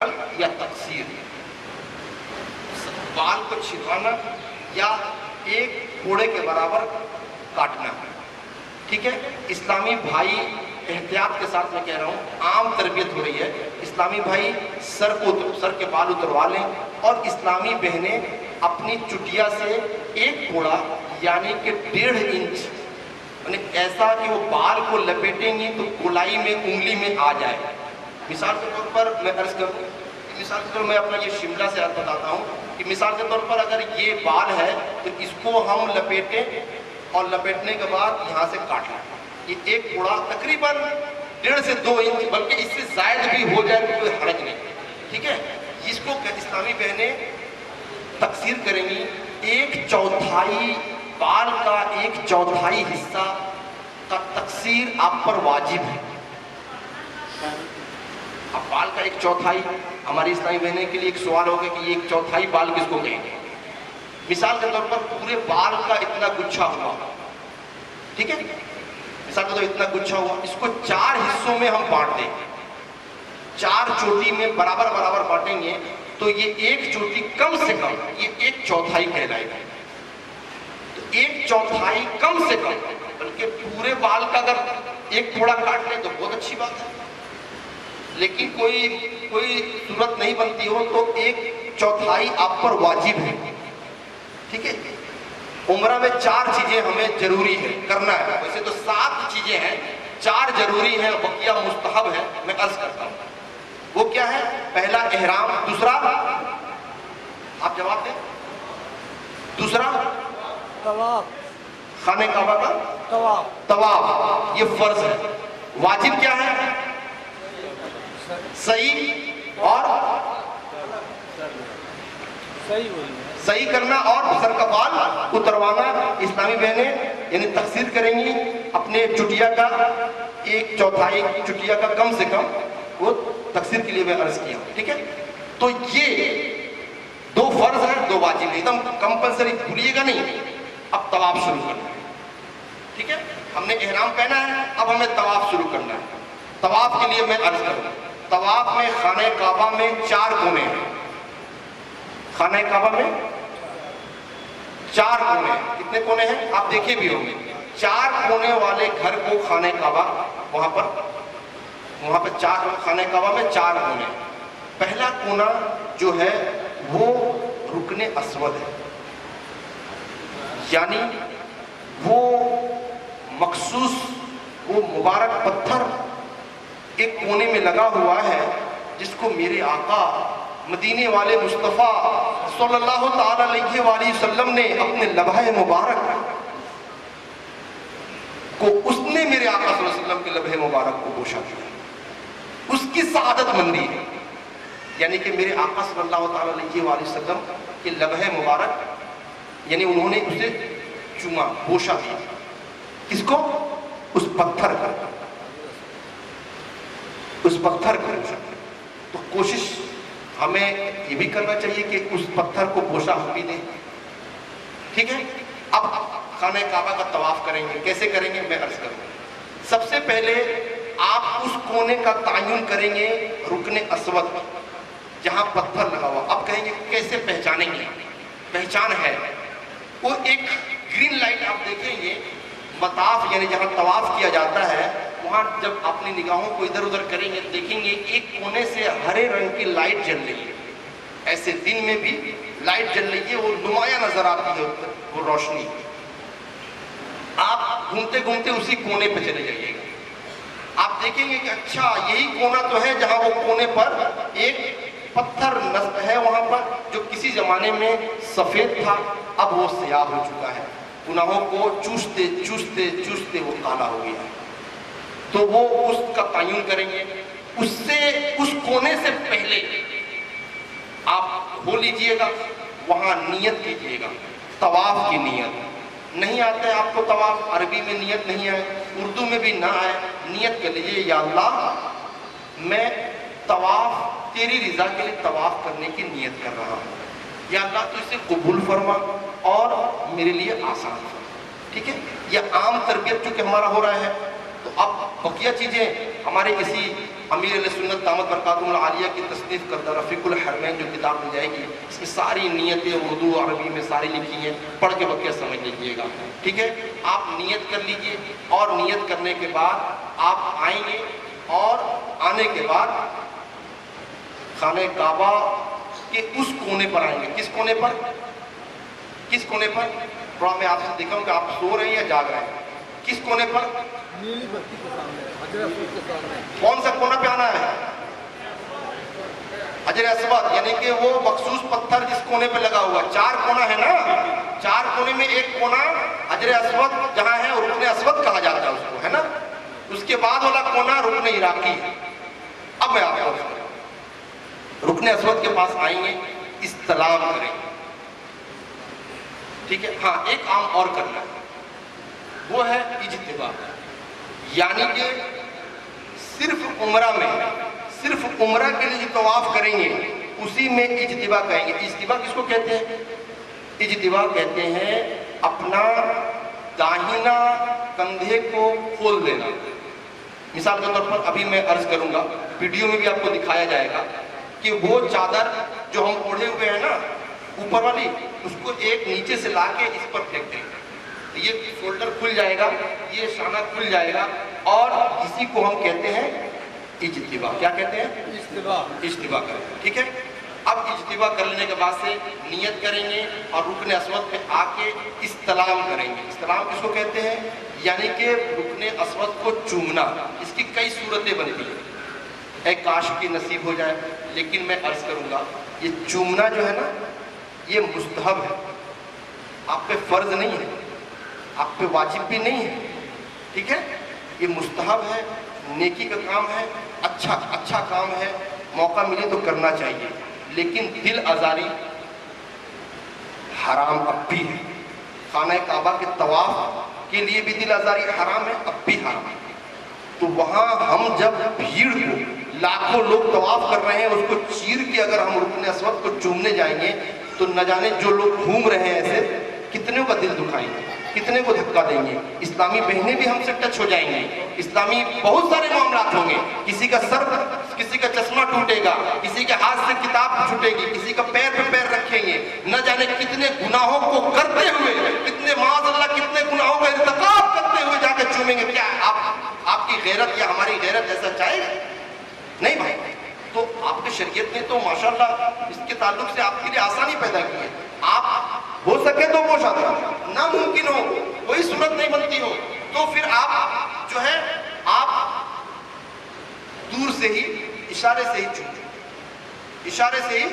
یا تقصیر، بال کو چھپانا یا ایک کوڑے کے برابر کاٹنا. ٹھیک ہے، اسلامی بھائی احتیاط کے ساتھ میں کہہ رہا ہوں، عام تربیت ہو رہی ہے. اسلامی بھائی سر کے بال اتروا لیں، اور اسلامی بہنیں اپنی چٹیا سے ایک کوڑا یعنی کہ 1.5 انچ یعنی ایسا کہ وہ بال کو لپیٹیں گی تو گولائی میں انگلی میں آ جائے. مثال کے طور پر میں عرض کروں، مثال کے طور پر میں اپنا یہ شملہ سے عرض بتاتا ہوں کہ مثال کے طور پر اگر یہ بال ہے تو اس کو ہم لپیٹیں اور لپیٹنے کے بعد یہاں سے کاٹ لیں. یہ ایک کوڑا تقریباً 1.5 سے 2 انچ بلکہ اس سے زائد بھی ہو جائے تو کوئی حرج نہیں. ٹھیک ہے، اس کو اسلامی بہنیں تقسیر کریں گی. 1/4 بال کا 1/4 حصہ کا تقسیر آپ پر واجب ہے. اب بال کا 1/4، ہماری اسلامی بہنیں کے لیے ایک سوال ہوگا کہ یہ 1/4 بال کس کو کہیں گے. مثال کے طور پر پورے بال کا اتنا گچھا ہوا، ٹھیک ہے، مثال کے طور پر اتنا گچھا ہوا، اس کو 4 حصوں میں ہم بانٹ دیں، 4 چوٹی میں برابر برابر بانٹیں گے تو یہ ایک چوٹی کم سے کم یہ 1/4 کہلائے گا. تو 1/4 کم سے کم، بلکہ پورے بال کا اگر ایک تھوڑا کاٹ لیں تو بہت اچھی بات ہے، لیکن کوئی صورت نہیں بنتی ہو تو 1/4 آپ پر واجب ہے. ٹھیک ہے، عمرہ میں 4 چیزیں ہمیں ضروری ہے کرنا ہے. ویسے تو 7 چیزیں ہیں، 4 ضروری ہیں، بقیہ مستحب ہے. میں عرض کرتا ہوں وہ کیا ہے. پہلا احرام، دوسرا آپ جواب دیں، دوسرا طواف، خانہ کعبہ کا طواف، یہ فرض ہے. واجب کیا ہے؟ صحیح اور صحیح کرنا اور سر کا بال اتروانا. اسلامی بہنیں یعنی تقسیر کریں گی اپنے چٹیا کا 1/4 چٹیا کا کم سے کم، وہ تقسیر کے لیے میں عرض کیا. ٹھیک ہے، تو یہ 2 فرض ہیں، 2 واجب، ایک دم کمپلسری، بھولیے گا نہیں. اب طواف شروع کرنا ہے. ٹھیک ہے، ہم نے احرام پہنا ہے، اب ہمیں طواف شروع کرنا ہے. طواف کے لیے میں عرض کروں، طواف میں خانہ کعبہ میں 4 کونے ہیں. خانہ کعبہ میں 4 کونے ہیں. کتنے کونے ہیں آپ دیکھے بھی ہوں گے. 4 کونے والے گھر کو خانہ کعبہ، وہاں پر 4 خانہ کعبہ میں 4 کونے. پہلا کونا جو ہے وہ رکن اسود ہے، یعنی وہ مخصوص وہ مبارک پتھر ایک کونے میں لگا ہوا ہے جس کو میرے آقا مدینے والے مصطفیٰ صلی اللہ تعالی علیہ وآلہ وسلم نے اپنے لبہ مبارک کو، اس نے میرے آقا صلی اللہ علیہ وسلم کے لبہ مبارک کو بوشا کیا. اس کی سعادت مندی ہے، یعنی کہ میرے آقا صلی اللہ تعالی علیہ وآلہ وسلم کے لبہ مبارک، یعنی انہوں نے اسے چوما، بوشا دیا. کس کو؟ اس پتھر کا، اس پتھر کو. تو کوشش ہمیں یہ بھی کرنا چاہیے کہ اس پتھر کو بوشا ہم بھی دیں. ٹھیک ہے، اب خانہ کعبہ کا طواف کریں گے. کیسے کریں گے میں عرض کروں. سب سے پہلے آپ اس کونے کا تعین کریں گے رکن اسود جہاں پتھر لگا ہوا. اب کہیں گے کیسے پہچانیں گے؟ پہچان ہے، وہ ایک گرین لائٹ آپ دیکھیں گے مطاف یعنی جہاں طواف کیا جاتا ہے، وہاں جب اپنی نگاہوں کو ادھر ادھر کریں گے دیکھیں گے ایک کونے سے ہرے رنگ کی لائٹ جل رہی ہے. ایسے دن میں بھی لائٹ جل رہی ہے، وہ نمایاں نظر آتی ہے وہ روشنی. آپ گھومتے گھومتے اسی کونے پہ چلے جائیے گا. آپ دیکھیں گے کہ اچھا یہی کونا تو ہے جہاں وہ کونے پر ایک پتھر نصب ہے، وہاں پر جو کسی زمانے میں سفید تھا اب وہ سیاہ ہو چکا ہے. گناہوں کو چوستے چوستے چوستے وہ کالا ہو گیا. تو وہ اس کا تعین کریں گے. اس سے اس کونے سے پہلے آپ کھول لیجئے گا، وہاں نیت کیجئے گا، طواف کی نیت. نہیں آتا ہے آپ کو طواف، عربی میں نیت نہیں آئے، اردو میں بھی نہ آئے، نیت کر لیجئے یا اللہ میں طواف تیری رضا کے لیے طواف کرنے کی نیت کر رہا ہوں، یا اللہ تو اسے قبول فرما اور میرے لیے آسان فرما. ٹھیک ہے، یہ عام تربیت چونکہ ہمارا ہو رہا ہے. تو اب بقیہ چیزیں ہمارے کسی امیر علیہ سنت دامت برکاتہم العالیہ کی تصنیف کردہ رفیق الحرمین جو کتاب مل جائے گی، اس میں ساری نیتیں اردو عربی میں ساری لکھی ہیں، پڑھ کے بقیہ سمجھ لیجیے گا، ٹھیک ہے؟ آپ نیت کر لیجئے، اور نیت کرنے کے بعد آپ آئیں گے، اور آنے کے بعد خانہ کعبہ کے اس کونے پر آئیں گے۔ کس کونے پر؟ کس کونے پر؟ تھوڑا میں آپ سے دیکھوں کہ آپ سو رہے ہیں یا جاگ رہے ہیں؟ کس کونے پر؟ نیلی بتی کے سامنے، حجر اسود کے سامنے۔ کون سا کونا پہ آنا ہے؟ حجر اسود، یعنی کہ وہ مخصوص پتھر جس کونے پہ لگا ہوا ہے۔ 4 کونا ہے نا، 4 کونے میں ایک کونا حجر اسود جہاں ہے، اور رکن اسود کہا جاتا ہے اس کو، ہے نا؟ اس کے بعد والا کونا رکن عراقی ہے۔ اب میں آپ کو رکن اسود کے پاس آئیں گے، استلام کریں گے، ٹھیک ہے؟ ہاں، ایک کام اور کرنا ہے، وہ ہے اجتباع، یعنی کہ صرف عمرہ میں، صرف عمرہ کے لیے جو طواف کریں گے اسی میں اجتباع کہیں گے۔ اجتباع کس کو کہتے ہیں؟ اجتباع کہتے ہیں اپنا داہنا کندھے کو کھول دینا۔ مثال کے طور پر ابھی میں عرض کروں گا، ویڈیو میں بھی آپ کو دکھایا جائے گا کہ وہ چادر جو ہم اوڑھے ہوئے ہیں نا اوپر والی، اس کو ایک نیچے سے لا کے اس پر پھینک دیں گے، یہ شولڈر کھل جائے گا، یہ شانہ کھل جائے گا، اور اسی کو ہم کہتے ہیں اجتباع۔ کیا کہتے ہیں؟ اجتباع۔ اجتباع کریں گے، ٹھیک ہے؟ اب اجتباع کر لینے کے بعد سے نیت کریں گے، اور رکن اسود پہ آ کے استلام کریں گے۔ استلام کس کو کہتے ہیں؟ یعنی کہ رکن اسود کو چومنا۔ اس کی کئی صورتیں بنتی ہیں، اے کاش کی نصیب ہو جائے، لیکن میں عرض کروں گا یہ چومنا جو ہے نا یہ مستحب ہے، آپ پہ فرض نہیں ہے، آپ پہ واجب بھی نہیں ہے، ٹھیک ہے؟ یہ مستحب ہے، نیکی کا کام ہے، اچھا کام ہے، موقع ملے تو کرنا چاہیے، لیکن دل آزاری حرام اب بھی ہے۔ خانہ کعبہ کے طواف کے لیے بھی دل آزاری حرام ہے، اب بھی حرام ہے۔ تو وہاں ہم جب بھیڑ کو، لاکھوں لوگ طواف کر رہے ہیں، اس کو چیر کے اگر ہم رکن اسود کو چومنے جائیں گے تو نہ جانے جو لوگ گھوم رہے ہیں ایسے کتنے کا دل دکھائیں گے، کتنے کو دھکا دیں گے۔ اسلامی بہنیں بھی ہم سے ٹچ ہو جائیں گے، اسلامی بہت سارے معاملات ہوں گے، کسی کا سر، کسی کا چشمہ ٹوٹے گا، کسی کے ہاتھ سے کتاب چھوٹے گی، کسی کا پیر پہ پیر رکھیں گے، نہ جانے کتنے گناہوں کو کرتے ہوئے، کتنے معاذ اللہ کتنے گناہوں کا ارتکاب کرتے ہوئے جا کے چومیں گے۔ کیا آپ کی غیرت یا ہماری غیرت ایسا چاہے گا؟ نہیں بھائی۔ تو آپ کی شریعت نے تو ماشاءاللہ اس کے تعلق سے آپ کے لیے آسانی پیدا کی ہے۔ آپ ہو سکے تو وہ شادہ ناممکن ہو، کوئی صورت نہیں بنتی ہو، تو پھر آپ جو ہے آپ دور سے ہی اشارے سے ہی چوم لیں، اشارے سے ہی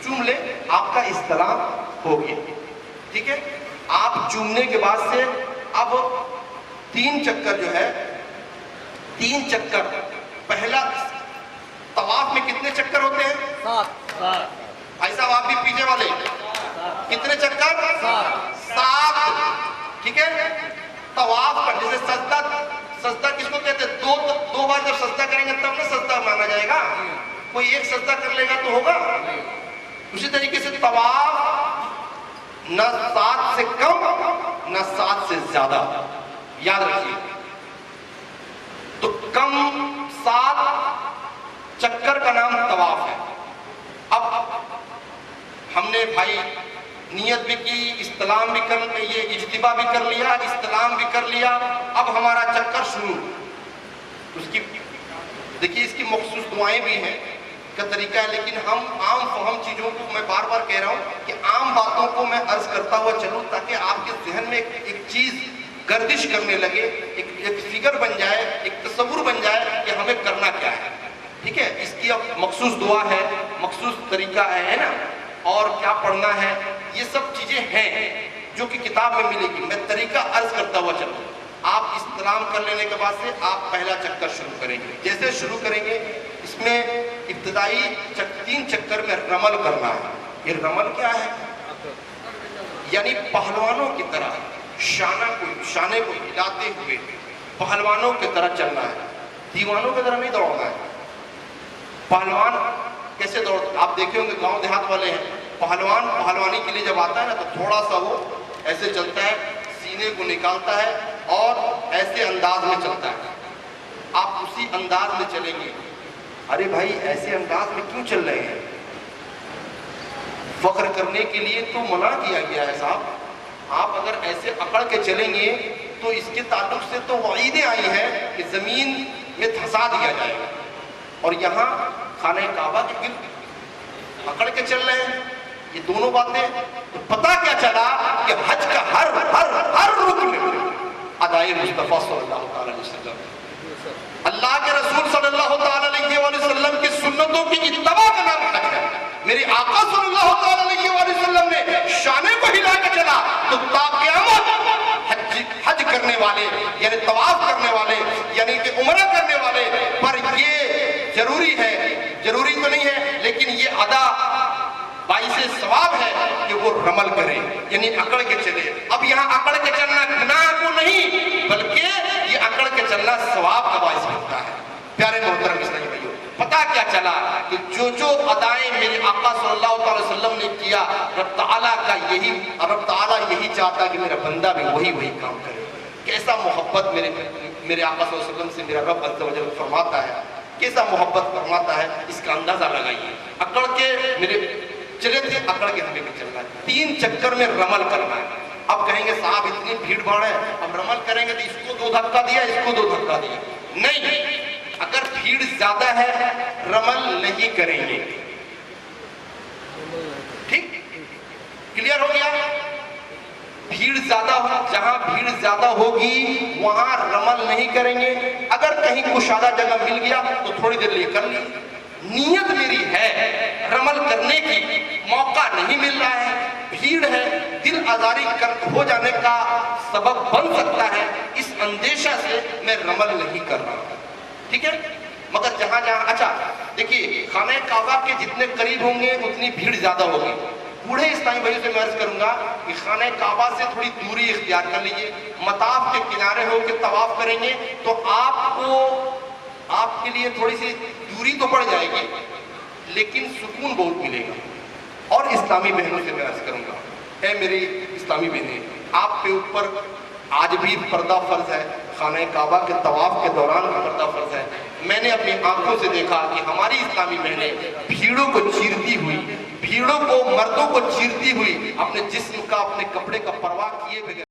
چوم لیں، آپ کا استلام ہو گیا، ٹھیک ہے؟ آپ چومنے کے بعد سے اب 3 چکر جو ہے، 3 چکر، پہلا طواف میں کتنے چکر ہوتے ہیں؟ 7۔ بھائی صاحب آپ بھی پیچھے والے، کتنے چکر؟ 7، ٹھیک ہے؟ طواف پر جیسے سجدہ کس کو کہتے ہیں؟ دو بار جب سجدہ کریں گے تب نہ سجدہ مانا جائے گا، کوئی ایک سجدہ کر لے گا تو ہوگا۔ اسی طریقے سے طواف نہ 7 سے کم نہ 7 سے زیادہ، یاد رکھیے۔ تو کم 7 چکر کا نام طواف ہے۔ اب ہم نے بھائی نیت بھی کی، استلام بھی کر لیا، یہ اجتباع بھی کر لیا، استلام بھی کر لیا، اب ہمارا چکر شروع۔ اس کی دیکھیے اس کی مخصوص دعائیں بھی ہیں کا طریقہ ہے، لیکن ہم عام فہم چیزوں کو، میں بار بار کہہ رہا ہوں کہ عام باتوں کو میں عرض کرتا ہوا چلوں تاکہ آپ کے ذہن میں ایک چیز گردش کرنے لگے، ایک فگر بن جائے، ایک تصور بن جائے کہ ہمیں کرنا کیا ہے، ٹھیک ہے؟ اس کی اب مخصوص دعا ہے، مخصوص طریقہ ہے نا، اور کیا پڑھنا ہے، یہ سب چیزیں ہیں جو کہ کتاب میں ملے گی۔ میں طریقہ عرض کرتا ہوا چلوں۔ آپ استلام کر لینے کے بعد سے آپ پہلا چکر شروع کریں گے۔ جیسے شروع کریں گے اس میں ابتدائی 3 چکر میں رمل کرنا ہے۔ یہ رمل کیا ہے؟ یعنی پہلوانوں کی طرح شانے کو ہلاتے ہوئے پہلوانوں کی طرح چلنا ہے، دیوانوں کی طرح نہیں دوڑنا ہے۔ پہلوان کیسے دوڑتے؟ آپ دیکھے ہوں گے گاؤں دیہات والے ہیں، پہلوان پہلوانی کے لیے جب آتا ہے نا تو تھوڑا سا وہ ایسے چلتا ہے، سینے کو نکالتا ہے اور ایسے انداز میں چلتا ہے۔ آپ اسی انداز میں چلیں گے، ارے بھائی ایسے انداز میں کیوں چل رہے ہیں؟ فخر کرنے کے لیے تو منع کیا گیا ہے صاحب. آپ اگر ایسے اکڑ کے چلیں گے تو اس کے تعلق سے تو وعیدیں آئی ہیں کہ زمین میں دھسا دیا جائے گا. اور یہاں خانہ کعبہ کے گرد اکڑ کے چل رہے ہیں. یہ دونوں باتیں تو پتہ کیا چلا کہ حج کا ہر ہر ہر رکن ادائے مصطفیٰ صلی اللہ تعالی علیہ وسلم، اللہ کے رسول صلی اللہ تعالی علیہ وسلم کی سنتوں کی اتباع کا نام حج ہے. میرے آقا صلی اللہ تعالی علیہ وسلم نے شانے کو ہلا کے چلا تو تا قیامت حج کرنے والے یعنی طواف کرنے والے یعنی کہ عمرہ کرنے والے پر یہ ضروری ہے، ضروری تو نہیں ہے لیکن یہ ادا باعث ثواب ہے کہ وہ رمل کرے یعنی اکڑ کے چلے. اب یہاں اکڑ کے چلنا گناہ کو نہیں بلکہ یہ اکڑ کے چلنا ثواب کا باعث بنتا ہے. پیارے محترم اسلامی بھائیو، پتہ کیا چلا کہ جو ادائیں میرے آقا صلی اللہ علیہ وسلم نے کیا، رب تعالیٰ یہی چاہتا کہ میرا بندہ بھی وہی کام کرے. کیسا محبت میرے آقا صلی اللہ علیہ وسلم سے میرا رب عز و جل فرماتا ہے، کیسا محبت فرماتا ہے، اس کا اندازہ لگائیے. اکڑ کے میرے چلے تھے، اکڑ کے ہمیں بھی چلنا ہے. 3 چکر میں رمل کرنا ہے. اب کہیں گے صاحب اتنی بھیڑ بھاڑ ہے، اب رمل کریں گے تو اس کو 2 دھکا دیا، اس کو 2 دھکا دیا. نہیں، اگر بھیڑ زیادہ ہے رمل نہیں کریں گے. ٹھیک، کلیئر ہو گیا؟ بھیڑ زیادہ ہو، جہاں بھیڑ زیادہ ہوگی وہاں رمل نہیں کریں گے. اگر کہیں کشادہ جگہ مل گیا تو تھوڑی دیر لیے کر لی. نیت میری ہے رمل کرنے کی، موقع نہیں مل رہا ہے، بھیڑ ہے، دل آزاری ہو جانے کا سبب بن سکتا ہے، اس اندیشہ سے میں رمل نہیں کر رہا. ٹھیک ہے؟ مگر جہاں اچھا دیکھیے، خانہ کعبہ کے جتنے قریب ہوں گے اتنی بھیڑ زیادہ ہوگی. بوڑھے اسلامی بھائیوں سے میں عرض کروں گا کہ خانہ کعبہ سے تھوڑی دوری اختیار کر لیجئے. مطاف کے کنارے ہو کے طواف کریں گے تو آپ کے لیے تھوڑی سی دوری تو پڑ جائے گی لیکن سکون بہت ملے گا. اور اسلامی بہنوں سے میں عرض کروں گا، اے میری اسلامی بہنیں، آپ پہ اوپر آج بھی پردہ فرض ہے. خانہ کعبہ کے طواف کے دوران پردہ فرض ہے. میں نے اپنی آنکھوں سے دیکھا کہ ہماری اسلامی بہنیں بھیڑوں کو چیرتی ہوئی، بھیڑوں کو، مردوں کو چیرتی ہوئی، اپنے جسم کا، اپنے کپڑے کا پرواہ کیے بغیر